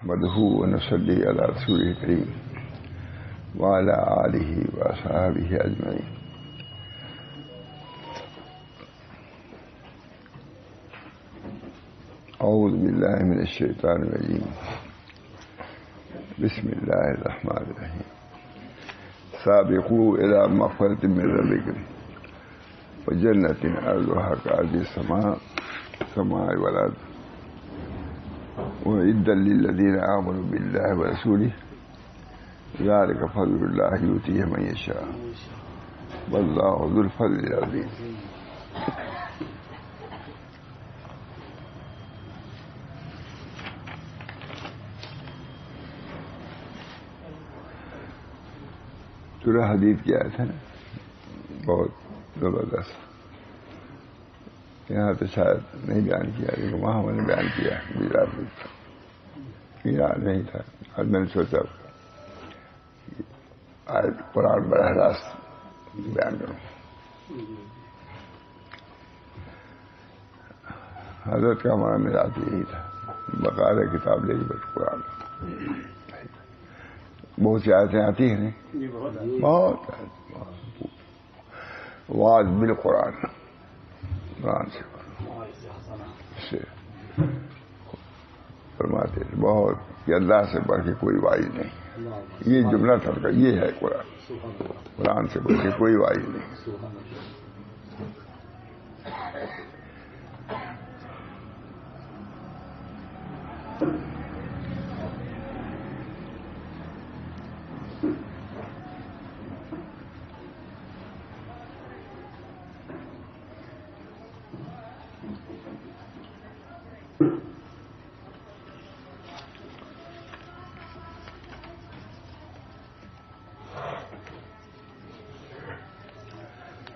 نحمده ونصلي على رسوله الكريم وعلى آله وأصحابه أجمعين. أعوذ بالله من الشيطان الرجيم. بسم الله الرحمن الرحيم. سابقوا إلى مغفرة من ربكم وجنة عرضها كعرض السماء والأرض وأعدت للذين آمنوا بالله ورسوله ذلك فضل الله يؤتيه من يشاء والله ذو الفضل العظيم. سورہ حدید کی آیت ہے بہت زبردست. یہاں تو شاید نہیں بیان کیا لیکن وہاں میں نے بیان کیا گجرات میں یاد نہیں تھا اور میں نے سوچا آیت قرآن براہ راست بیان کروں. حضرت کا ہمارا مزاج یہی تھا بقاعدہ کتاب لے بس قرآن. بہت سی آیتیں آتی ہیں نہیں بہت واز بالقرآن قرآن سے فرماتے بہت کہ اللہ سے بڑھ کے کوئی واعظ نہیں. یہ جملہ تھا کا یہ ہے قرآن سے بڑھ کے کوئی واعظ نہیں.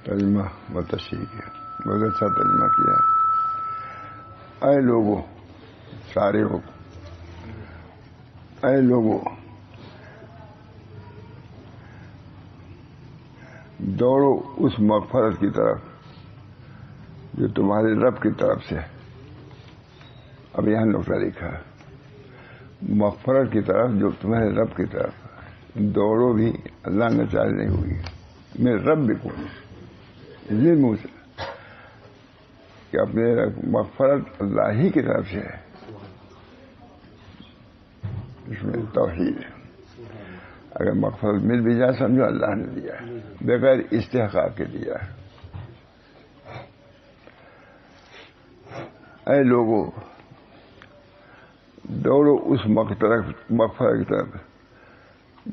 ترجمہ متشیح کیا بہت اچھا ترجمہ کیا. اے لوگوں سارے ہو اے لوگوں دوڑو اس مغفرت کی طرف جو تمہارے رب کی طرف سے. اب یہاں نقطہ لکھا مغفرت کی طرف جو تمہارے رب کی طرف. دوڑو بھی اللہ نے چاہے نہیں ہوگی میرے رب بھی کون منہ سے کہ اپنے مغفرت اللہ ہی کی طرف سے ہے. اس میں توحید ہے. اگر مغفرت مل بھی جائے سمجھو اللہ نے دیا ہے بغیر استحقاق کے دیا ہے. اے لوگوں دوڑو اس مغفرت کی طرف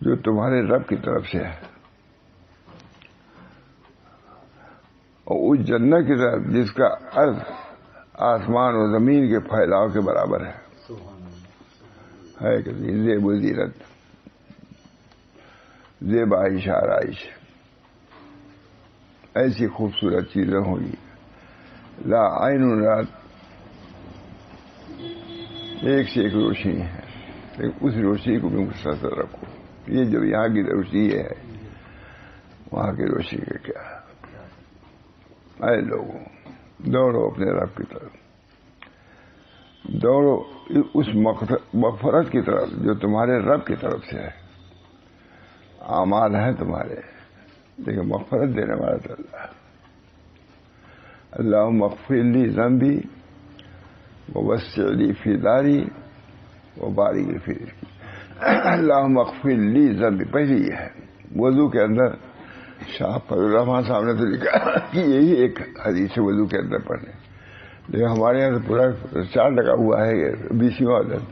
جو تمہارے رب کی طرف سے ہے اور اس جنت کی طرف جس کا عرض آسمان و زمین کے پھیلاؤ کے برابر ہے کہ زیب و زینت زیب آئش آرائش ایسی خوبصورت چیزیں ہوں گی. لا عین رات ایک سے ایک روشنی ہے لیکن اس روشنی کو بھی مسلسل رکھو. یہ جب یہاں کی روشنی ہے وہاں کی روشنی کا کیا ہے. اے لوگوں دوڑو اپنے رب کی طرف دوڑو اس مغفرت کی طرف جو تمہارے رب کی طرف سے ہے. اعمال ہیں تمہارے لیکن مغفرت دینے والا تو اللہ ہے. اللہم اغفر لی ذنبی ووسع لی فی داری وبارک لی فی رزقی. اللہم اغفر لی ذنبی پہلی یہ ہے. وضو کے اندر شاہ فضل الرحمان صاحب نے تو لکھا کہ یہی ایک حدیث ہے وضو کے اندر پڑھنے. لیکن ہمارے یہاں تو پورا 4 لگا ہوا ہے 20ویں عدد.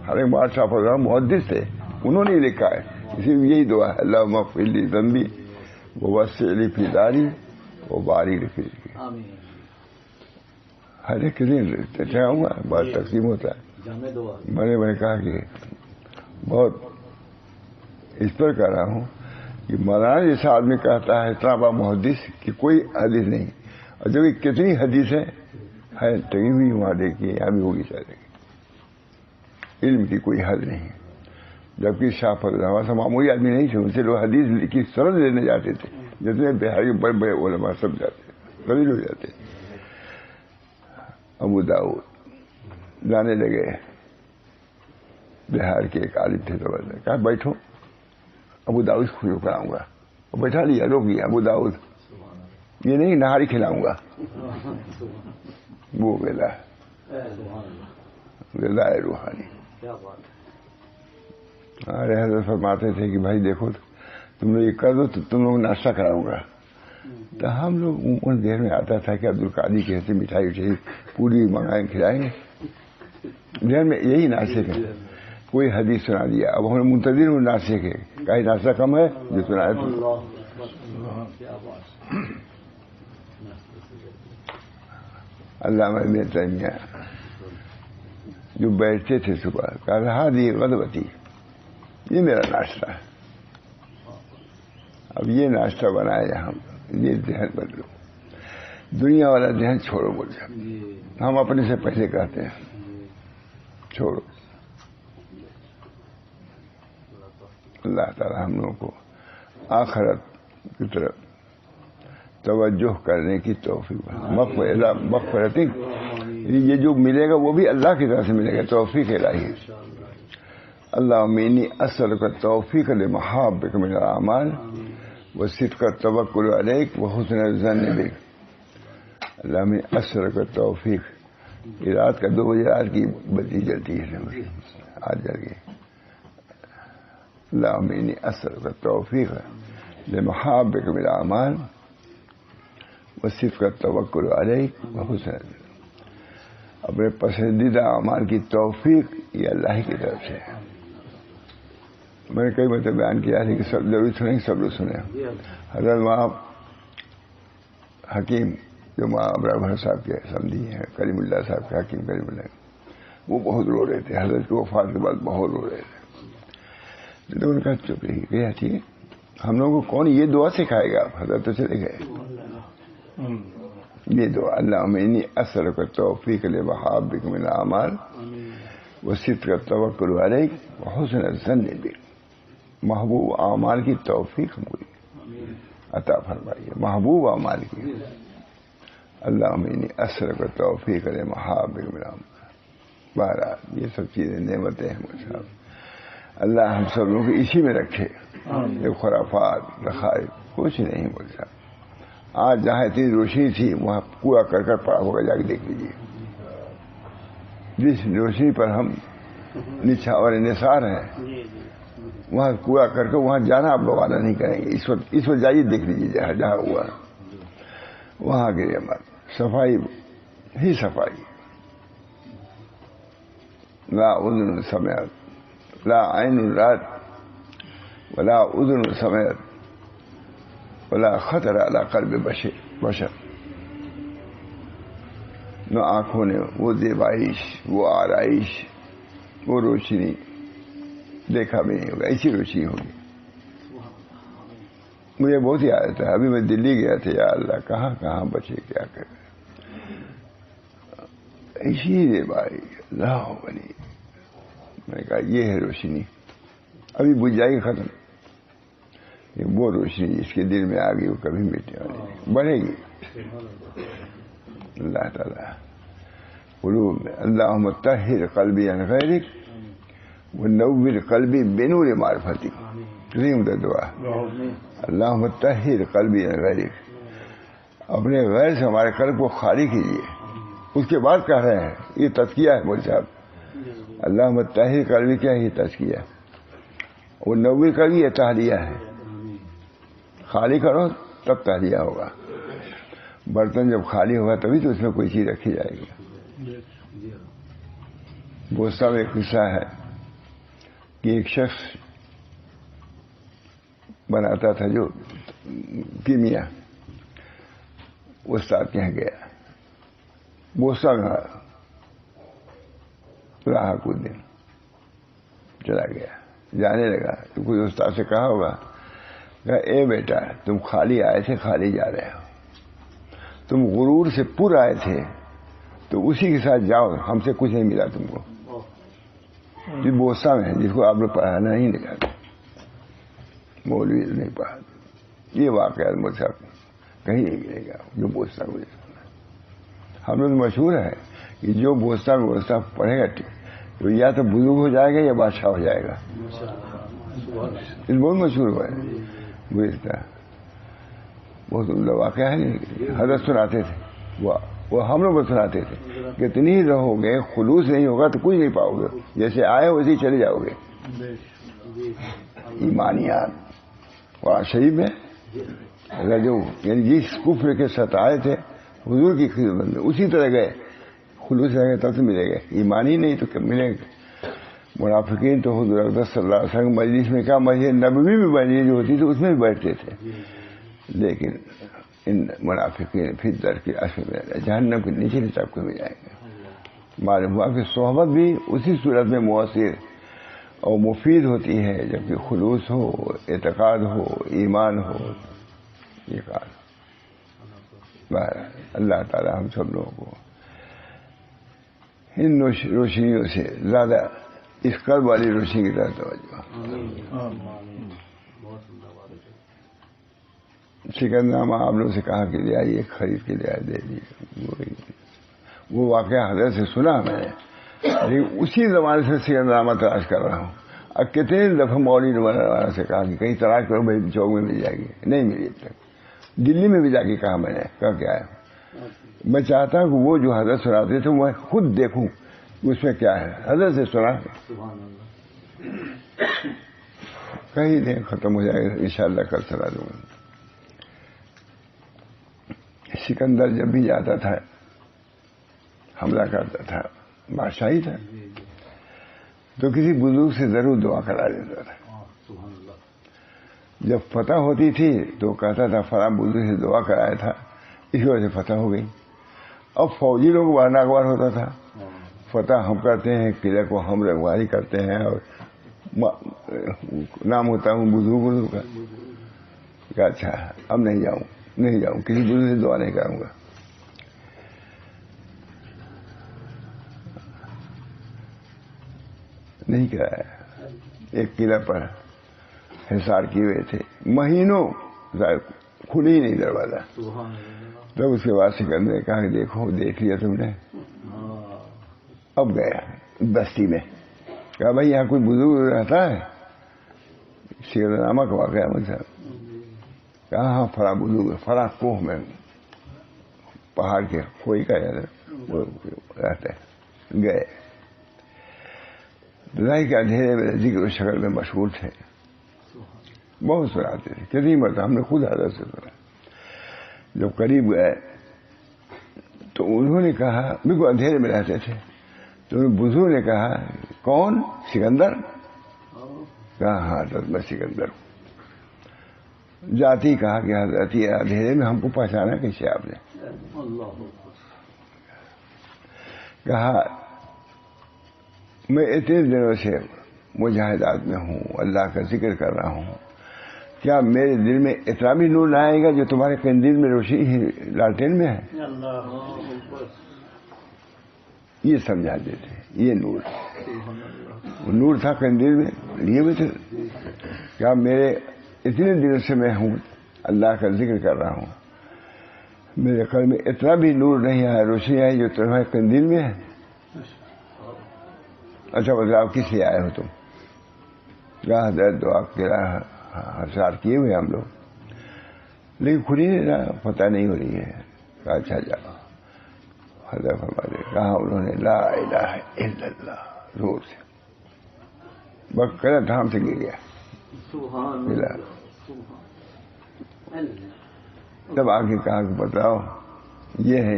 ہر ایک بار شاہ فضل الرحمان محدث تھے انہوں نے لکھا ہے اسی میں یہی دعا ہے اللہم اغفر لی ذنبی ووسع لی فی داری وبارک لی فی رزقی. ہر ایک دن چاہا ہوا بات تقسیم ہوتا ہے. میں نے کہا کہ بہت اس پر کر رہا ہوں کہ مولانا جیسا آدمی کہتا ہے اتنا بڑا محدث کہ کوئی حدیث نہیں. اور جب کتنی حدیثیں ہیں ٹنگی ہوئی وہاں دیکھیے یہاں بھی ہوگی شاید علم کی کوئی حد نہیں. جبکہ شاہ فضل الرحمان معمولی آدمی نہیں تھے. ان سے لوگ حدیث کی سرد لینے جاتے تھے جتنے بہار بڑے بڑے علماء سب جاتے قبیل ہو جاتے. ابو داؤد جانے لگے بہار کے ایک عالم تھے زبردست. کہا بیٹھو ابو داؤد شروع کراؤں گا. بیٹھا لیا روک لیا. ابو داؤد یہ نہیں نہاری کھلاؤں گا. وہ غذا روحانی. ہمارے حضرت فرماتے تھے کہ بھائی دیکھو تم لوگ یہ کر دو تو تم لوگ ناشتہ کراؤں گا. تو ہم لوگ ان دیر میں آتا تھا کہ عبد القادری کے سے مٹھائی وٹھائی پوری منگائیں کھلائیں گے. دیر میں یہی ناشتے کے کوئی حدیث سنا دیا. اب ہم منتظر ہوں ناشتے کے. کہیں ناشتہ کم ہے جو سنا ہے. علامہ ابن تیمیہ جو بیٹھتے تھے صبح کہا رہا دی غدوتی یہ میرا ناشتہ ہے. اب یہ ناشتہ بنایا ہم. یہ ذہن بدلو. دنیا والا ذہن چھوڑو. بول جائے ہم اپنے سے پہلے کہتے ہیں چھوڑو. اللہ تعالی ہم لوگوں کو آخرت کی طرف توجہ کرنے کی توفیق. مغفرت یہ جو ملے گا وہ بھی اللہ کی طرف سے ملے گا. توفیق الہی. اللہم انی اسألک التوفیق لمحابک من الاعمال وصدق التوکل علیک وحسن الظن بک. اللہم انی اسألک التوفیق. یہ رات کا 2 بجے رات کی بتی جلتی ہے آج جل گئی. اللہم انی اسألک التوفیق لمحابک من الاعمال وصدق التوکل علیک وحسن الظن. اپنے پسندیدہ اعمال کی توفیق یہ اللہ کی طرف سے ہے. میں نے کئی مرتبہ بیان کیا ہے کہ سب ضروری سنیں سب لوگ سنیں. حضرت وہاں حکیم جو وہاں ابراہیم صاحب کے سمدھی ہیں کریم اللہ صاحب کے حکیم کریم اللہ وہ بہت رو رہے تھے. حضرت کی وفات کے بعد بہت رو رہے تھے. تو ان کا چپ رہی گیا ٹھیک ہے ہم لوگوں کو کون یہ دعا سکھائے گا. حضرت تو چلے گئے. یہ دعا اللہم انی اسألک التوفیق لمحابک من الاعمال وصدق التوکل علیک وحسن الظن بک. محبوب اعمال کی توفیق ہم کو عطا فرمائیے. محبوب اعمال کی. اللہم انی اسألک التوفیق لمحابک من الاعمال. بہرحال یہ سب چیزیں نعمتیں ہیں صاحب. اللہ ہم سب لوگوں کو اسی میں رکھے. یہ خرافات رخائف کچھ نہیں بول صاحب. آج جہاں اتنی روشنی تھی وہاں کوڑا کرکٹ پڑا ہوگا. جا کے دیکھ لیجیے. جس روشنی پر ہم نچھاور نثار ہیں وہاں کوڑا کر کے وہاں جانا آپ لوگ آنا نہیں کریں گے. اس وقت جائیے دیکھ لیجیے جہاں ہوا وہاں کی صفائی ہی صفائی. لا اذن سمعت لا عین رات ولا اذن سمعت ولا خطر علی قلب بشر. نہ آنکھوں نے وہ زیبائش وہ آرائش وہ روشنی دیکھا بھی نہیں ہوگا. ایسی روشنی ہوگی. مجھے بہت ہی یاد تھا ابھی میں دلی گیا تھا. یا اللہ کہاں کہاں بچے کیا کرے. ایسی زیبائش اللہ بنی. میں نے کہا یہ ہے روشنی. ابھی بجھ جائے گی ختم. وہ روشنی جس کے دل میں آ گئی وہ کبھی مٹنے والی نہیں. بڑھے گی. اللہ تعالیٰ قلوب میں اللہم طہر قلبی عن غیرک ونور قلبی بنور معرفتک. دعا اللہم طہر قلبی عن غیرک. اپنے غیر سے ہمارے قلب کو خالی کیجیے. اس کے بعد کہہ رہے ہیں یہ تزکیہ ہے مول صاحب. اللہم طہر قلبی کیا ہے یہ تزکیہ. وہ نور قلبی یہ تہلیہ ہے. خالی کرو تب تہلیہ ہوگا. برتن جب خالی ہوگا تبھی تو اس میں کوئی چیز رکھی جائے گی. بوسہ میں ایک قصہ ہے کہ ایک شخص بناتا تھا جو کیمیا استاد کے یہاں گیا. بوسہ میں رہا کچھ دن چلا گیا. جانے لگا تو کوئی استاد سے کہا ہوگا کہ اے بیٹا تم خالی آئے تھے خالی جا رہے ہو. تم غرور سے پر آئے تھے تو اسی کے ساتھ جاؤ. ہم سے کچھ نہیں ملا تم کو. جو بوسہ میں ہے جس کو آپ نے پڑھانا ہی نہیں چاہتے مولوی نہیں پڑھا. یہ واقعہ مجھ سے کہیں نہیں ملے گا جو بوسہ مجھے. ہم لوگ مشہور ہے کہ جو بوسہ میں بوسہ پڑھے گا تو یا تو بزرگ ہو جائے گا یا بادشاہ ہو جائے گا. اس بہت مشہور ہوا ہے گزشتہ بہت عمدہ واقعہ ہے. حضرت سناتے تھے وہ ہم لوگ سناتے تھے کہ اتنی ہی رہو گے خلوص نہیں ہوگا تو کچھ نہیں پاؤ گے. جیسے آئے ویسے ہی چلے جاؤ گے. ایمانیات قرآن شریف میں رجو یعنی جس کفر کے ستائے تھے حضور کی خدمت میں اسی طرح گئے. خلوص رہیں گے تب سے ملے گا. ایمانی نہیں تو کب ملے گا. منافقین تو حضور اقدس صلی اللہ علیہ وسلم مجلس میں کیا مسجد نبوی میں مجلس جو ہوتی تھی اس میں بھی بیٹھتے تھے. لیکن ان منافقین پھر در کے اصل میں جہنم کے نچلے طبقے میں جائیں گے. معلوم ہوا کہ صحبت بھی اسی صورت میں مؤثر اور مفید ہوتی ہے جبکہ خلوص ہو, اعتقاد ہو, ایمان ہو. یہ کار اللہ تعالی ہم سب لوگوں کو ان روشنیوں سے زیادہ اس قلب والی روشنی کی طرف توجہ. سکندرنامہ آپ لوگوں سے کہا کہ لے آئیے خرید کے لے آئے دے دیجیے. وہ واقعہ حضرت سے سنا میں نے لیکن اسی زمانے سے سکندرنامہ تلاش کر رہا ہوں. اب کتنے دفعہ مولوی والا سے کہا کہ کہیں تلاش کرو بھائی چوک میں مل جائے گی. نہیں ملی اب تک. دلی میں بھی جا کے کہا میں نے کہا کیا ہے. میں چاہتا ہوں کہ وہ جو حضرت سناتے تھے میں خود دیکھوں اس میں کیا ہے. حضرت سے سنا کہیں دیں ختم ہو جائے گا انشاءاللہ کل سنا دوں گا. سکندر جب بھی جاتا تھا حملہ کرتا تھا بادشاہی تھا تو کسی بزرگ سے ضرور دعا کرا دیتا تھا. جب فتح ہوتی تھی تو کہتا تھا فلاں بزرگ سے دعا کرایا تھا اس وجہ سے فتح ہو گئی. اب فوجی لوگ بار ناگوار ہوتا تھا فتح ہم کرتے ہیں قلعے کو ہم رگواری کرتے ہیں اور نام ہوتا ہوں بزرگ کا کہ اچھا اب نہیں جاؤں کسی بزرگ سے دعا نہیں کروں گا. نہیں کرایا. ایک قلعہ پر حصار کیے ہوئے تھے مہینوں کھلی ہی نہیں دروازہ. تب اس کے بعد سکندر نے کہا کہ دیکھو دیکھ لیا تم نے. اب گیا بستی میں کہا بھائی یہاں کوئی بزرگ رہتا ہے. سکندرنامہ کا واقعہ مجھ سے کہا ہاں فلاں بزرگ فلاں کوہ میں پہاڑ کے کوئی کا وہ رہتا ہے. گئے ظاہر کے اندھیرے میں ذکر و شکل میں مشغول تھے. بہت سناتے تھے کتنی مرتبہ ہم نے خود حضرت سے سنا. جب قریب گئے تو انہوں نے کہا بالکل اندھیرے میں رہتے تھے تو بزرگ نے کہا کون سکندر. کہا ہاں حضرت میں سکندر ہوں. جاتی کہا کہ حضرت اندھیرے میں ہم کو پہچانا کیسے آپ نے. کہا میں اتنے دنوں سے مجاہدات میں ہوں اللہ کا ذکر کر رہا ہوں کیا میرے دل میں اتنا بھی نور نہ آئے گا جو تمہارے قندیل میں روشنی لالٹین میں ہے. یہ سمجھا دیتے یہ نور تھا قندیل میں لیے ہوئے تھے. کیا میرے اتنے دنوں سے میں ہوں اللہ کا ذکر کر رہا ہوں میرے قلب میں اتنا بھی نور نہیں آیا روشنی آئی جو تمہارے قندیل میں ہے. اچھا بتاؤ کس لیے آئے ہو تم. کہا حضرت دعا کرا حسار کیے ہوئے ہم لوگ لیکن کھلی پتہ نہیں ہو رہی ہے. کہا اچھا جاؤ. حضرت ہمارے کہا انہوں نے لا الہ الا اللہ زور سے بس کرا دھام سے گر گیا. تب آگے کہا کہ بتاؤ یہ ہے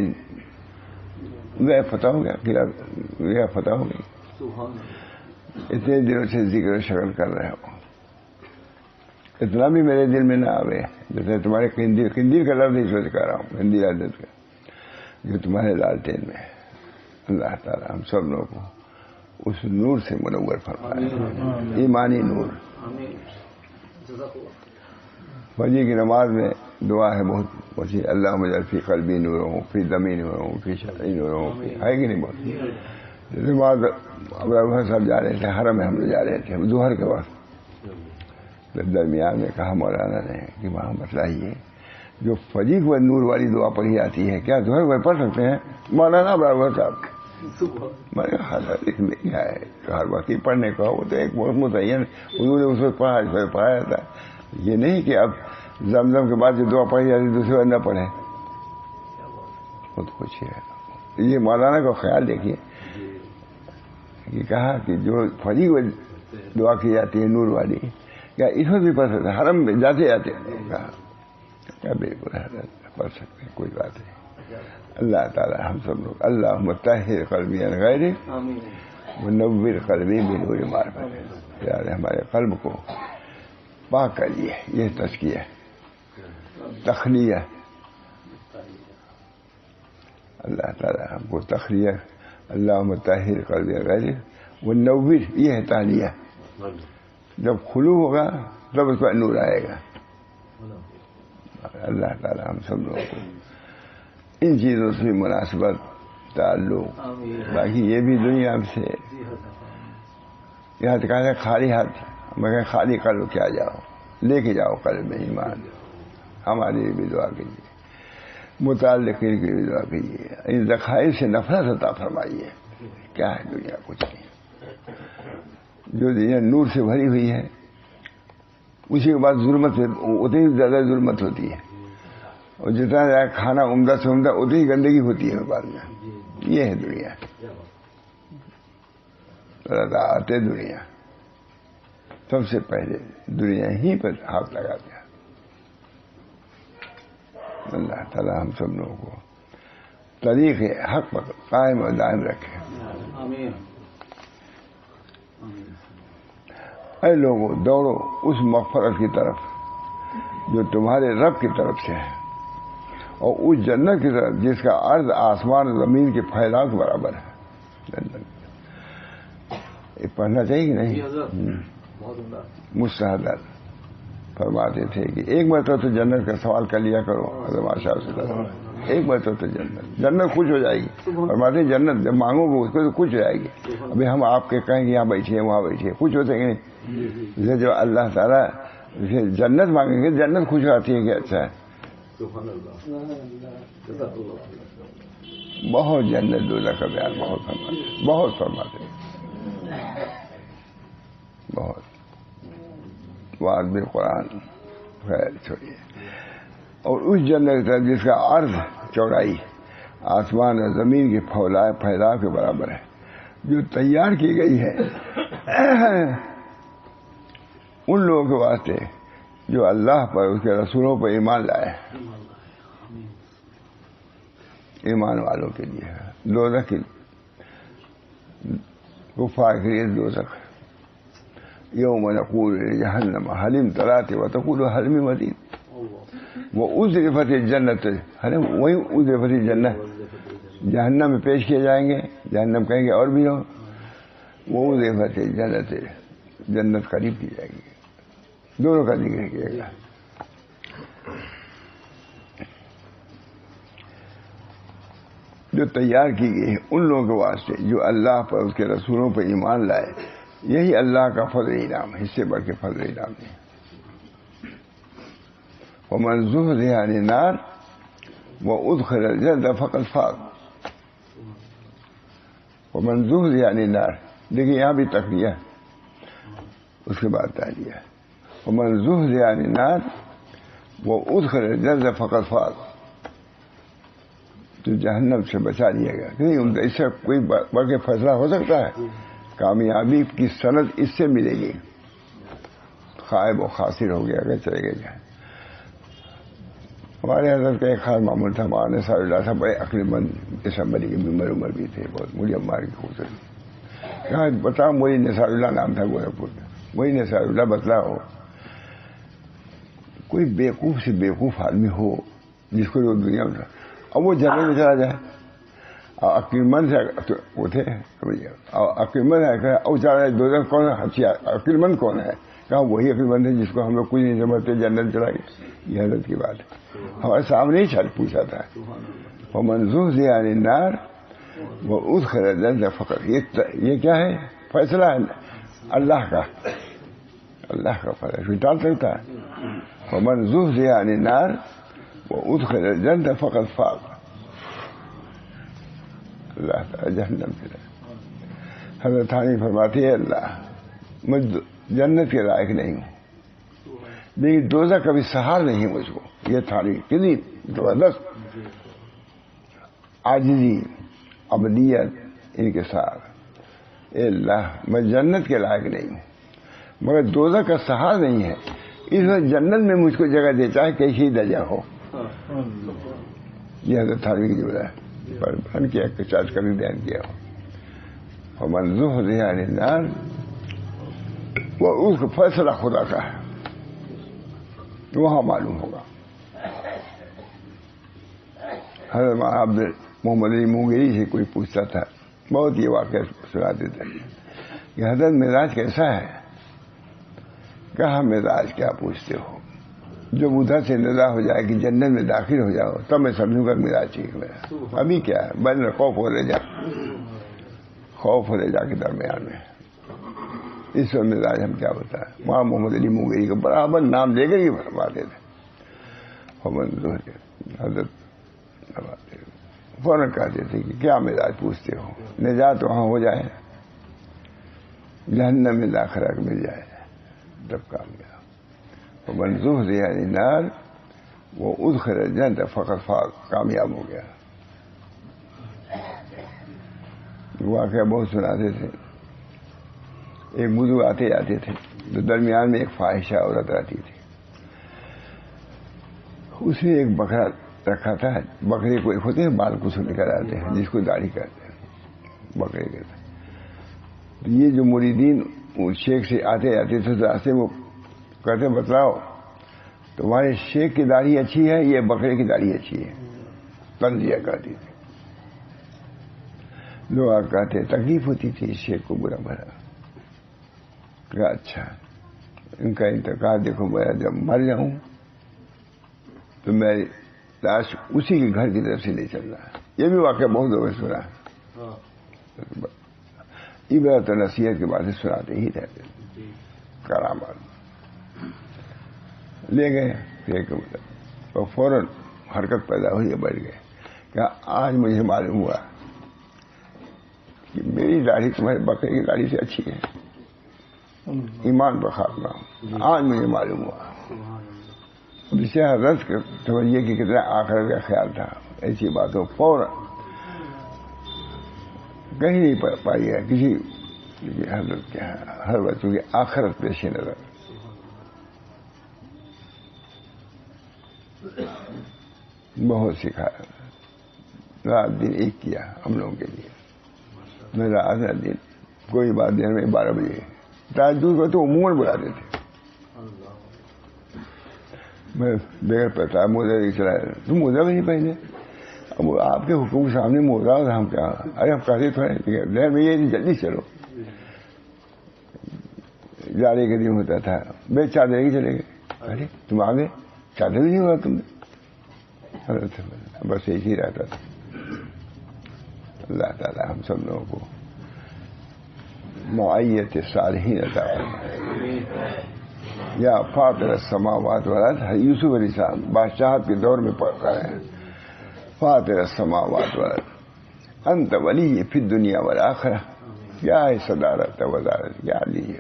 گئے فتح ہو گیا قلعہ گیا فتح ہو گئی. اتنے دنوں سے ذکر و شکل کر رہے ہو اتنا بھی میرے دل میں نہ آوے جیسے تمہارے قندیل کا لفظ اس وجہ کر رہا ہوں قندیل عادت کا جو تمہارے لالٹین میں ہے. اللہ تعالیٰ ہم سب لوگوں کو اس نور سے منور فرمائے ایمانی نور. فجر کی نماز میں دعا ہے بہت وسیع. اللہ مجعل فی قلبی نور ہوں فی دمی نور ہوں فی شعری نور ہوں فی ہے کہ نہیں بہت. نماز ابراہیم صاحب جا رہے تھے حرم میں ہم لوگ جا رہے تھے ظہر کے وقت. درمیان میں کہا مولانا نے کہ وہاں بتلائیے جو فجر کو نور والی دعا پڑھی جاتی ہے کیا ظہر کو پڑھ سکتے ہیں. مولانا ابراہیم صاحب میں نے کہا ایک نہیں ہے ہر وقت ہی پڑھنے کا، وہ تو ایک بہت متعین حضور نے اس وقت پڑھایا تھا. یہ نہیں کہ اب زمزم کے بعد جو دعا پڑھی جاتی دوسرے بار نہ پڑھے، خود کچھ ہے. یہ مولانا کا خیال دیکھیے کہ کہا کہ جو فری و دعا کی جاتی ہے نور والی، کیا اس میں بھی پڑھ سکتے ہیں؟ حرم میں جاتے جاتے کہا کیا بالکل پڑھ سکتے ہیں، کوئی بات نہیں. اللہ تعالی ہم سب لوگ اللہم طہر قلبی عن غیرک ونور قلبی بنور معرفت، یار ہمارے قلب کو پاک کریے. یہ تزکیہ تخلیہ، اللہ تعالی ہم کو تخلیہ. اللہم طہر قلبی عن غیرک ونور، یہ ہے تہلیہ. جب خلو ہوگا تب اس پر نور آئے گا. اللہ تعالی ہم سب لوگوں کو ان چیزوں سے مناسبت تعلق، باقی یہ بھی دنیا سے یہاں کہا ہے خالی ہاتھ، میں کہ خالی قلب کیا جاؤ، لے کے جاؤ قلب میں ایمان. ہمارے لیے بھی دعا کیجیے، متعلقین کی بھی دعا کیجیے. ان ذخائر سے نفرت عطا فرمائیے. کیا ہے دنیا؟ کچھ نہیں. جو دنیا نور سے بھری ہوئی ہے اسی کے بعد ظلمت سے اتنی ہی زیادہ ظلمت ہوتی ہے، اور جتنا زیادہ کھانا عمدہ سے عمدہ اتنی ہی گندگی ہوتی ہے بعد میں. یہ ہے دنیا، آتے دنیا سب سے پہلے دنیا ہی پر ہاتھ لگا دیا. اللہ تعالی ہم سب لوگوں کو طریق حق پر قائم اور دائم رکھے. اے لوگوں دوڑو اس مغفرت کی طرف جو تمہارے رب کی طرف سے ہے، اور اس جنت کی طرف جس کا عرض آسمان و زمین کے پھیلاؤ کے برابر ہے. یہ پڑھنا چاہیے کہ نہیں؟ مستحضر فرماتے تھے کہ ایک مرتبہ تو جنت کا سوال کر لیا کرو حضرت عائشہ سے، ایک مرتبہ تو جنت خوش ہو جائے گی. فرماتے ہیں جنت جب مانگو گے اس کو تو خوش ہو جائے گی. ابھی ہم آپ کے کہیں گے یہاں بیٹھیے وہاں بیٹھیے، خوش ہوتے ہیں جیسے جو اللہ تعالیٰ جنت مانگیں گے جنت خوش آتی ہے کہ اچھا ہے. بہت جنت دوزخ کا بیان بہت فرماتے بہت وعد بالقرآن. خیر چھوڑیے. اور اس جنت جس کا عرض چوڑائی آسمان اور زمین کے پھیلاؤ کے برابر ہے، جو تیار کی گئی ہے ان لوگوں کے واسطے جو اللہ پر اس کے رسولوں پر ایمان لائے. ایمان والوں کے لیے دوزخ کی کفار کے لیے دوزخ. یوم نقول لجہنم هل امتلأت وتقول هل من مزید. وأزلفت الجنت، وہی ازلفت الجنت جہنم میں پیش کیے جائیں گے. جہنم کہیں گے اور بھی ہو. وہ ازلفت الجنت، جنت قریب کی جائے گی. دونوں کا ذکر کیے گا. جو تیار کی گئی ہے ان لوگوں کے واسطے جو اللہ پر اس کے رسولوں پر ایمان لائے. یہی اللہ کا فضل انعام ہے، اس سے بڑھ کے فضل انعام نہیں. ومن زحزح عن النار وادخل الجنة فقد فاز. ومن زحزح عن النار، دیکھیے یہاں بھی تقریہ اس کے بعد تعلیہ. ومن زحزح عن النار وادخل الجنة فقد فاز. تو جہنم سے بچا لیا گیا. نہیں اس سے کوئی بڑھ کے فیصلہ ہو سکتا ہے؟ کامیابی کی سند اس سے ملے گی. خائب و خاسر ہو گیا اگر چلے گئے. ہمارے حضرت کا ایک خاص معمول تھا، مولانا نثار اللہ صاحب بڑے عقل مند دسمبری کی عمر بھی تھے، بہت مجھے امار کی خوبصورتی. کہاں بتاؤ وہی نثار اللہ نام تھا گورکھپور کا، وہی نثار اللہ بتلا ہو. کوئی بیوقوف سے بیوقوف آدمی ہو جس کو لوگ دنیا میں، اب وہ جنگل میں چلا جائے اور عقلمند سے وہ تھے عقلمند ہے اور چلا جائے کون عقلمند کون ہے؟ کہا وہی عقلمند ہے جس کو ہم لوگ کچھ نہیں سمجھتے جنت چلا گیا. یہ حضرت کی بات ہے، ہمارے سامنے ہی چھل پوچھا تھا. ومن زحزح عن النار وادخل الجنة فقد. یہ کیا ہے؟ فیصلہ ہے اللہ کا، اللہ کا فیصلہ ٹال سکتا ہے. ومن زحزح عن النار وادخل الجنة فقد فاز. اللہ تعالیٰ جہنم سے رہے. حضرت تھانی فرماتی ہے اللہ میں جنت کے لائق نہیں ہوں، لیکن دوزخ کبھی سہار نہیں ہے مجھ کو. یہ تھانی کتنی زبردست عاجزی ابدیت ان کے ساتھ. اے اللہ میں جنت کے لائق نہیں ہوں مگر دوزخ کا سہار نہیں ہے، اس وقت جنت میں مجھ کو جگہ دے چاہے کیسی درجہ ہو. یہ حضرت تھانوی کی جملہ ہے پر بن کے احتجاج کبھی بیان کیا ہو. ومن زحزح عن النار، وہ اس کا فیصلہ خدا کا ہے، وہاں معلوم ہوگا. حضرت عبد محمد علی مونگیری سے کوئی پوچھتا تھا، بہت یہ واقعہ سناتے تھے کہ حضرت مزاج کیسا ہے؟ کہا مزاج کیا پوچھتے ہو، جب ادھر سے ندا ہو جائے کہ جنت میں داخل ہو جاؤ تب میں سمجھوں گا مزاج ٹھیک میرا. ابھی کیا ہے بین خوف ہو رہے جا کے درمیان میں اس وقت مزاج ہم کیا ہوتا ہے. وہاں محمد علی مونگیری کا برابر نام لے کر ہی فرماتے تھے. حضرت فوراً کہتے تھے کہ کیا مزاج پوچھتے ہو، نجات وہاں ہو جائے جہنم میں داخلہ مل جائے تب کامیاب. ومن زحزح عن النار وادخل الجنة فقد فاز، کامیاب ہو گیا. واقعہ بہت سناتے تھے. ایک بزرگ آتے جاتے تھے تو درمیان میں ایک فاحشہ عورت آتی تھی. اس نے ایک بکرا رکھا تھا. بکرے کو ایک ہوتے ہیں بال کچھ نکل آتے ہیں جس کو داڑھی کہتے ہیں بکرے کے. تو یہ جو مریدین شیخ سے آتے جاتے تھے تو راستے میں کہتے بتلاؤ تمہارے شیخ کی داڑھی اچھی ہے یہ بکرے کی داڑھی اچھی ہے. تنزیہ کرتی تھی. لوگ کہتے تکلیف ہوتی تھی شیخ کو برا بھرا. کہا اچھا ان کا انتقال دیکھو میں جب مر جاؤں تو میں لاش اسی کے گھر کی طرف سے لے چل رہا ہے. یہ بھی واقعہ بہت لوگوں نے سنا ہے. عبرت و نصیحت کے بعد سناتے ہی رہتے کرامات. لے گئے اور فوراً حرکت پیدا ہوئی بیٹھ گئے. کہ آج مجھے معلوم ہوا کہ میری داڑھی تمہارے بکرے کی داڑھی سے اچھی ہے. ایمان پر خاتمہ آج مجھے معلوم ہوا. جسے حضرت توجہ کی کتنا آخرت کا خیال تھا ایسی باتوں فوراً کہیں نہیں پائی ہے کسی حضرت کے ہر بچوں کی آخرت پیش نظر. بہت سکھایا. رات دن ایک کیا ہم لوگوں کے لیے. میرا آدھا دن کوئی بات دن میں 12 بجے تاجدور کو تو عموماً بلاتے تھے. میں بغیر پتا موزہ نہیں چلایا. تم موزہ بھی نہیں پہنے. اب آپ کے حکم کے سامنے موزہ اور ہم کیا. ارے ہم کہتے تھوڑے میں یہ جلدی چلو. جاڑے کے دن ہوتا تھا بے چادر ہی چلے گئے. ارے تم آگے چادر بھی نہیں ہوا تم نے. بس ایسے ہی رہتا تھا. اللہ تعالی ہم سب لوگوں کو معیت صالحین عطا فرمائے. یا فاطر السماوات والارض. یوسف علیہ السلام بادشاہت کے دور میں پڑھتا ہے فاطر السماوات والارض انت ولی فی الدنیا والآخرہ. کیا ہے صدارت وزارت کیا لیجیے.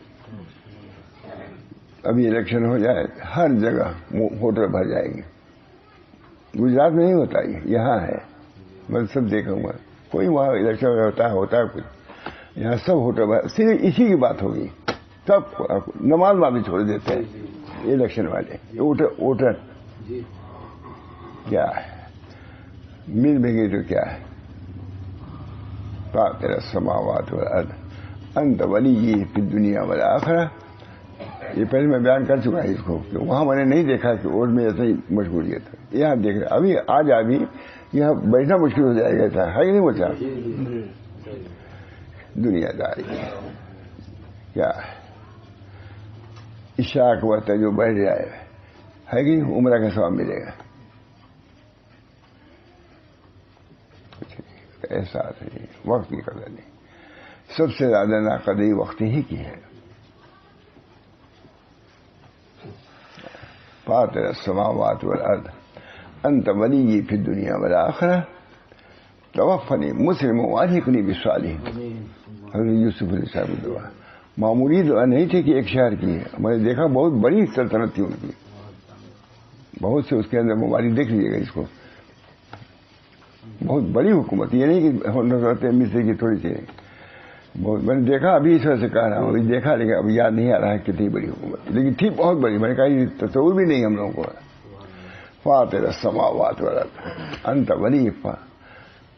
ابھی الیکشن ہو جائے ہر جگہ ووٹر بھر جائیں گے. گجرات میں نہیں ہوتا یہاں ہے. میں سب دیکھا ہوں کوئی وہاں الیکشن ہوتا ہے کچھ. یہاں سب ووٹر بھر صرف اسی کی بات ہوگی. سب نماز بھی چھوڑ دیتے ہیں الیکشن والے. ووٹر کیا ہے مل بھی گئی تو کیا ہے. فاطر السماوات والارض انت ولی فی الدنیا والآخرہ. یہ پہلے میں بیان کر چکا ہے اس کو کہ وہاں میں نے نہیں دیکھا کہ ووٹ میں ایسا ہی مشغولیت ہے. یہاں دیکھ رہے ابھی آج ابھی یہاں بیٹھنا مشکل ہو جائے گا. تھا ہے کہ نہیں بچا. دنیا داری کیا ہے. عشاء کے وقت جو بیٹھ جائے ہے کہ عمرہ کا ثواب ملے گا. احساس نہیں وقت کی قدر نہیں. سب سے زیادہ ناقدری وقت ہی کی ہے. فاطر السماوات والارض انت ولی فی الدنیا والآخرہ. توفنی مسلم والحقنی بالصالحین. حضرت یوسف علیہ السلام کی دعا معمولی دعا نہیں تھی کہ ایک شہر کی ہے. میں نے دیکھا بہت بڑی سلطنت تھی ان کی, بہت سے اس کے اندر ممالک دیکھ لیجیے گا اس کو, بہت بڑی حکومت. یہ نہیں کہ حضرت مصر کی تھوڑی سی, بہت. میں نے دیکھا, ابھی اس وجہ سے کہہ رہا ہوں, ابھی دیکھا لیکن اب یاد نہیں آ رہا ہے کتنی بڑی حکومت, لیکن تھی بہت بڑی. میں نے کہا یہ تصور بھی نہیں ہم لوگوں کو. فاطر السماوات والارض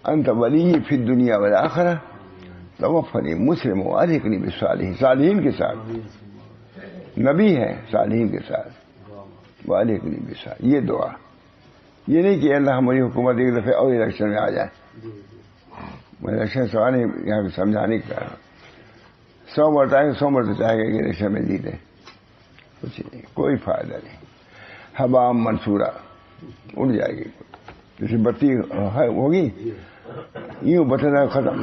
انت ولی فی الدنیا والآخرہ توفنی مسلم والحقنی بالصالحین. صالحین کے ساتھ نبی ہے, صالحین کے ساتھ والحقنی بالصالحین. یہ دعا, یہ نہیں کہ اللہ ہماری حکومت ایک دفعہ اور الیکشن میں آ جائے. میں الیکشن سوال نہیں یہاں سمجھانے کا, 100 مرتبہ 100 مرتبہ چاہے گا کہ الیکشن میں جیتے, کچھ نہیں, کوئی فائدہ نہیں. ہوا منصورہ اڑ جائے گی, جیسے بتی ہوگی یوں بتنا ختم.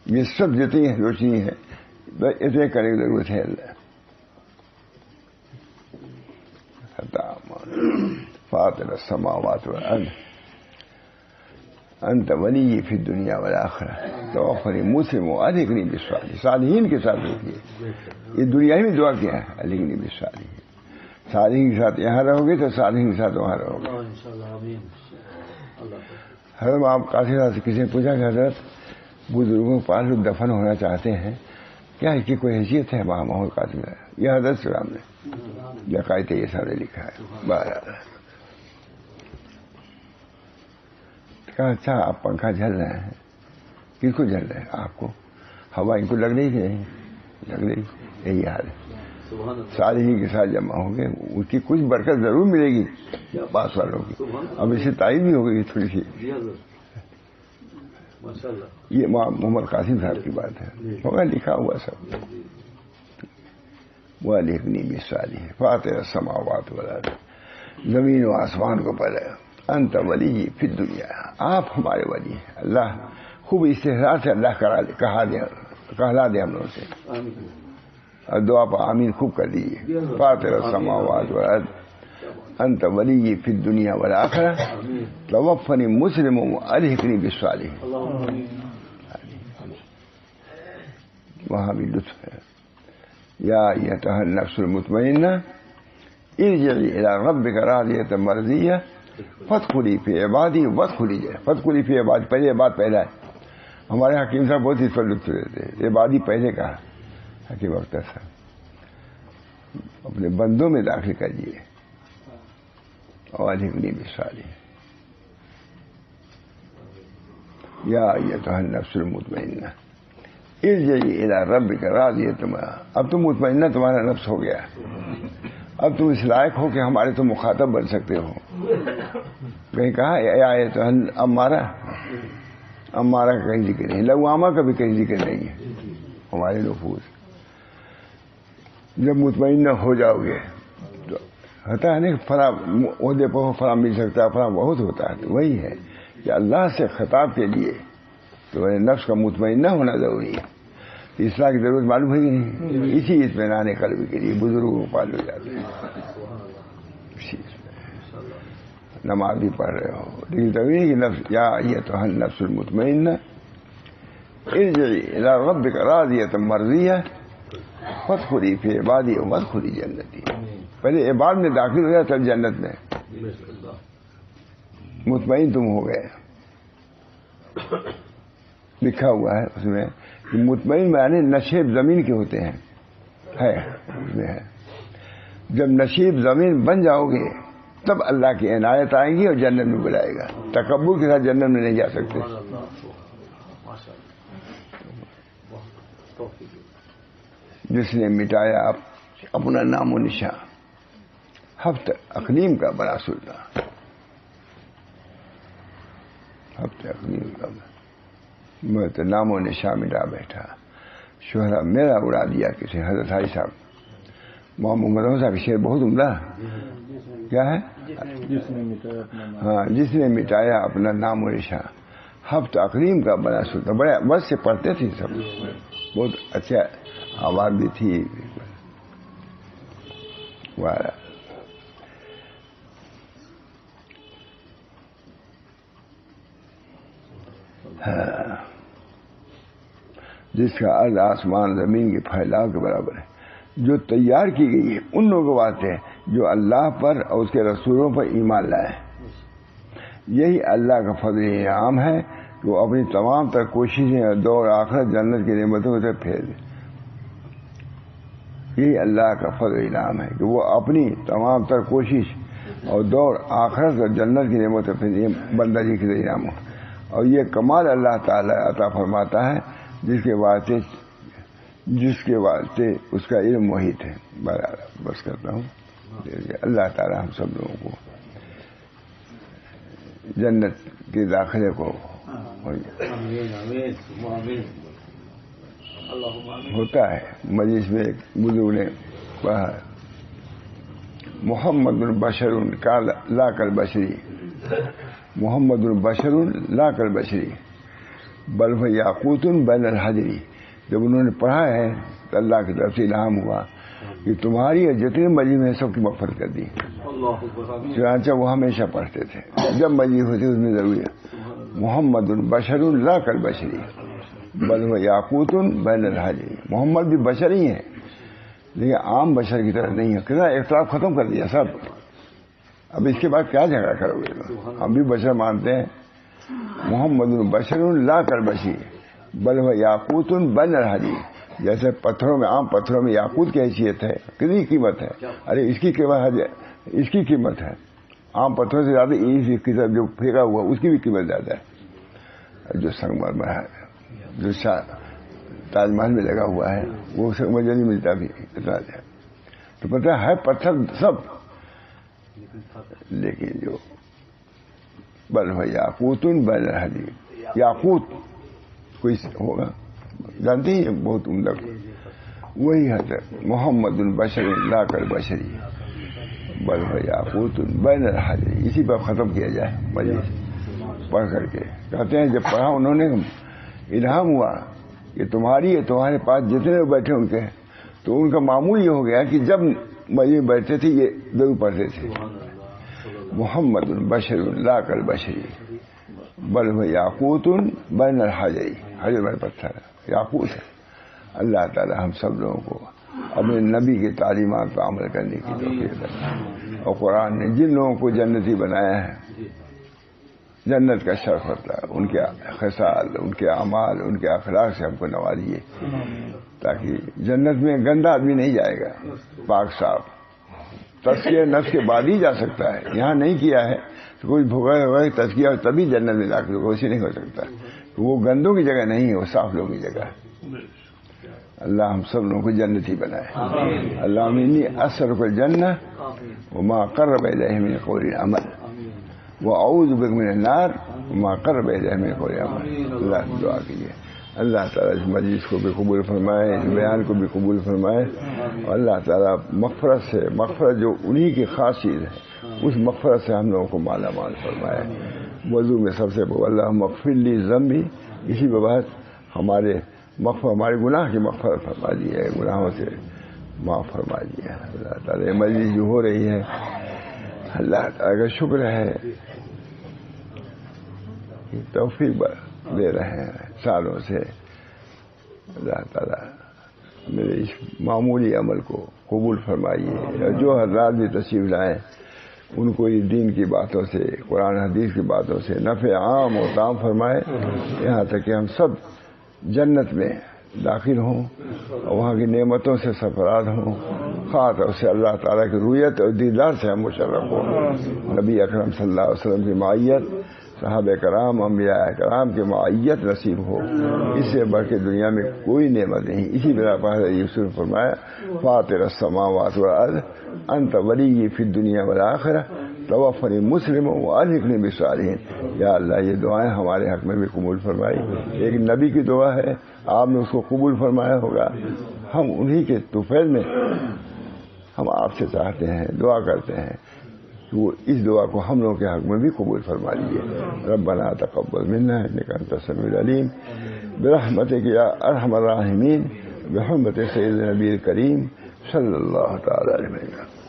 یہ سب جتنی روشنی ہے اتنے کرنے کی ضرورت ہے. فاطر السماوات والارض انت ولی فی الدنیا والآخرہ توفنی مسلم والحقنی بالصالحین. صالحین کے ساتھ رکھیے. یہ دنیا میں دعا کیا ہے, الحقنی بالصالحین. صالحین کے ساتھ یہاں رہو گے تو صالحین کے ساتھ وہاں رہو گے. حضرت آپ قاصد سے کسی نے پوچھا کہ حضرت بزرگوں کے پاس لوگ دفن ہونا چاہتے ہیں, کیا اس کی کوئی حیثیت ہے؟ وہاں محمد قاسم نے, یہ حضرت سلام نے عقائد یہ سارے لکھا ہے. کہا اچھا آپ پنکھا جل رہے ہیں, کس کو جل رہے ہیں؟ آپ کو. ہوا ان کو لگ رہی کہ نہیں لگ رہی؟ یہی حال ہے. صالحین کے ساتھ جمع ہوں گے, اس کی کچھ برکت ضرور ملے گی پاس والوں کی. اب اسے تائید بھی ہو گئی تھوڑی سی. یہ محمد قاسم صاحب کی بات ہے, ہوگا لکھا ہوا سب. والحقنی بالصالحین فاطر السماوات والارض, زمین و آسمان کو پیدا. انت ولی فی الدنیا, آپ ہمارے ولی ہیں. اللہ خوب استحضار سے اللہ کہلا دے ہم لوگوں سے. اور دعا پر آمین خوب کر دیجیے. فاطر السماوات والارض انت ولی فی الدنیا والآخرہ توفنی مسلم والحقنی بالصالحین. وہاں بھی لطف ہے. یا ایتھا النفس المطمئنہ ارجعی الی ربک راضیۃ مرضیہ فادخلی فی عبادی وادخلی جنتی. فادخلی فی عبادی, پہلے عباد پہلا ہے. ہمارے حکیم صاحب بہت اس پر لطف دیتے ہیں. عبادی پہلے کہا حکیم اختر صاحب, اپنے بندوں میں داخل کریے. والحقنی بالصالحین. یا ایتھا النفس المطمئنہ ارجعی الی ربک راضیۃ. اب تم مطمئنہ تمہارا نفس ہو گیا, اب تم اس لائق ہو کہ ہمارے تم مخاطب بن سکتے ہو. کہیں کہا یا ایتھا امارہ, امارہ کا کہیں ذکر نہیں, لوامہ کا بھی کہیں ذکر نہیں ہے. ہمارے نفوس جب مطمئنہ ہو جاؤ گے تو ہوتا ہے نا فلاں عہدے پر فلاں مل سکتا ہے, فلاں بہت ہوتا ہے. تو وہی ہے کہ اللہ سے خطاب کے لیے تو نفس کا مطمئنہ ہونا ضروری ہے. اصلاح کی ضرورت معلوم ہے کہ نہیں. اسی اطمینان قلب کے لیے بزرگوں کو پال ہو جاتے ہیں. نماز بھی پڑھ رہے ہو لیکن ضروری کہ نفس یا ایتھا النفس المطمئنہ ارجعی الی ربک راضیۃ مرضیہ فادخلی فی عبادی وادخلی جنتی. پہلے عباد میں داخل ہو جائے تب جنت میں. مطمئن تم ہو گئے. لکھا ہوا ہے اس میں کہ مطمئن معنی نشیب زمین کے ہوتے ہیں, ہے اس میں ہے. جب نشیب زمین بن جاؤ گے تب اللہ کی عنایت آئیں گی اور جنت میں بلائے گا. تکبر کے ساتھ جنت میں نہیں جا سکتے. جس نے مٹایا اپنا نام و نشان, ہفت اقلیم کا بڑا سلطان, ہفت اقلیم کا میں تو نام و نشان مٹا بیٹھا. شہرا میرا اڑا دیا کسی. حضرت حاجی صاحب محمد صاحب شعر بہت عمدہ. کیا ہے؟ ہاں, جس نے مٹایا اپنا نام و نشان ہفت اقلیم کا بڑا سلطان. بڑے بس سے پڑھتے تھے سب, بہت اچھا آواز بھی تھی. جس کا عرض آسمان زمین کے پھیلاؤ کے برابر ہے، جو تیار کی گئی ہے ان لوگوں کو بات ہے جو اللہ پر اور اس کے رسولوں پر ایمان لائے. یہی اللہ کا فضل انعام ہے کہ وہ اپنی تمام تر کوششیں دور آخرت جنت کی نعمتوں سے پھیر دے. یہی اللہ کا فضل انعام ہے کہ وہ اپنی تمام تر کوشش اور دور آخرت اور جنت کی نعمتوں پھیر بندہ جی کے انعام ہو. اور یہ کمال اللہ تعالیٰ عطا فرماتا ہے جس کے واسطے اس کا علم محیط ہے. بس کرتا ہوں. اللہ تعالیٰ ہم سب لوگوں کو جنت کے داخلے کو ہوتا ہے. مجلس میں ایک بزرگ نے کہا محمد البشر کا لا کل بشری، محمد البشر لا کل بشری بل وہ یاقوت بین الحجری. جب انہوں نے پڑھا ہے تو اللہ کی طرف سے الہام ہوا کہ تمہاری جتنے مجلس ہیں سب کی مغفرت کر دی. چنانچہ وہ ہمیشہ پڑھتے تھے جب مجلس ہوتی اس میں ضروری ہے محمد البشر لا کل بشری بل وہ یاقوت بین الحجری. محمد بھی بشر ہی ہیں لیکن عام بشر کی طرح نہیں ہے. کتنا اختلاف ختم کر دیا سب. اب اس کے بعد کیا جھگڑا کرو گے؟ ہم بھی بشر مانتے ہیں. محمد البشر لا کل بشری بل وہ یاقوت بین الحجری. جیسے پتھروں میں عام پتھروں میں یاقوت کی حیثیت ہے، کتنی قیمت ہے. ارے اس کی قیمت ہے عام پتھروں سے زیادہ. اس کی طرف جو پھینکا ہوا اس کی بھی قیمت زیادہ ہے. جو سنگمرمر ہے جو تاج محل میں لگا ہوا ہے وہ سنگمرمر نہیں ملتا بھی اتنا ہے. تو پتہ ہے پتھر سب، لیکن جو بل ہے یاقوت بین الحجری. یاقوت کوئی ہوگا جانتے ہی بہت عمدہ. وہی حضرت محمد البشر لا کر بشری بل ہے یاقوت بین الحجری. اسی پر ختم کیا جائے مجلس پڑھ کر کے. کہتے ہیں جب پڑھا انہوں نے الہام ہوا کہ تمہارے پاس جتنے لوگ بیٹھے ان کے، تو ان کا معمول یہ ہو گیا کہ جب مجلس بیٹھتے تھے یہ ضرور پڑھتے تھے محمد البشر لا کر بشری بل ہے یاقوت بین الحجری. حجر بین پتھر یاقوت ہے. اللہ تعالی ہم سب لوگوں کو اپنے نبی کی تعلیمات پر عمل کرنے کی توفیق دے. اور قرآن نے جن لوگوں کو جنتی بنایا ہے جنت کا شرف ہوتا ہے. ان کے خصال، ان کے اعمال، ان کے اخلاق سے ہم کو نوازیے تاکہ جنت میں گندا آدمی نہیں جائے گا، پاک صاف. تزکیہ نفس کے بعد ہی جا سکتا ہے. یہاں نہیں کیا ہے تو کوئی بھوگا ہوگا تزکیہ تبھی جنت میں داخل ہوگا، ویسے نہیں ہو سکتا. وہ گندوں کی جگہ نہیں ہے، وہ صاف لوگوں کی جگہ ہے. اللہ ہم سب لوگوں کو جنتی بنائے. اللہم انی اسألک الجنہ وما قرب الیہ من قول عمل واعوذ بک من النار وما قرب الیہ من قول عمل. اللہ دعا کیجیے اللہ تعالیٰ اس مجلس کو بھی قبول فرمائے، اس بیان کو بھی قبول فرمائے. اور اللہ تعالیٰ مغفرت جو انہی کی خاص چیز ہے اس مغفرت سے ہم لوگوں کو مالا مال فرمائے. وضو میں سب سے اللہم اغفر لی ذنبی، اسی کے بعد ہمارے گناہ کی مغفرت فرما دیے، گناہوں سے معاف فرما دیا. اللہ تعالیٰ مجلس جو ہو رہی ہے اللہ تعالیٰ کا شکر ہے توفیق دے رہے ہیں سالوں سے. اللہ تعالیٰ میرے اس معمولی عمل کو قبول فرمائیے. جو حضرات بھی تشریف لائیں ان کو یہ دین کی باتوں سے، قرآن حدیث کی باتوں سے نفع عام و تام فرمائے، یہاں تک کہ ہم سب جنت میں داخل ہوں اور وہاں کی نعمتوں سے سرفراز ہوں. خاص طور سے اللہ تعالیٰ کی رویت اور دیدار سے ہم مشرف ہوں. نبی اکرم صلی اللہ علیہ وسلم کی معیت، صحابہ کرام، انبیاء کرام کی معیت نصیب ہو. اس سے بڑھ کے دنیا میں کوئی نعمت نہیں. اسی بنا پر یوسف فرمایا فاطر السماوات والارض انت ولی فی الدنیا والآخرہ توفنی مسلم والحقنی بالصالحین. یا اللہ یہ دعائیں ہمارے حق میں بھی قبول فرمائی. ایک نبی کی دعا ہے، آپ نے اس کو قبول فرمایا ہوگا. ہم انہی کے طفیل میں ہم آپ سے چاہتے ہیں، دعا کرتے ہیں کہ وہ اس دعا کو ہم لوگوں کے حق میں بھی قبول فرما لیجیے. ربنا تقبل منا انک انت السمیع العلیم برحمتک یا ارحم الراحمین بحرمت سید نبی کریم صلی اللہ تعالی علیہ وسلم.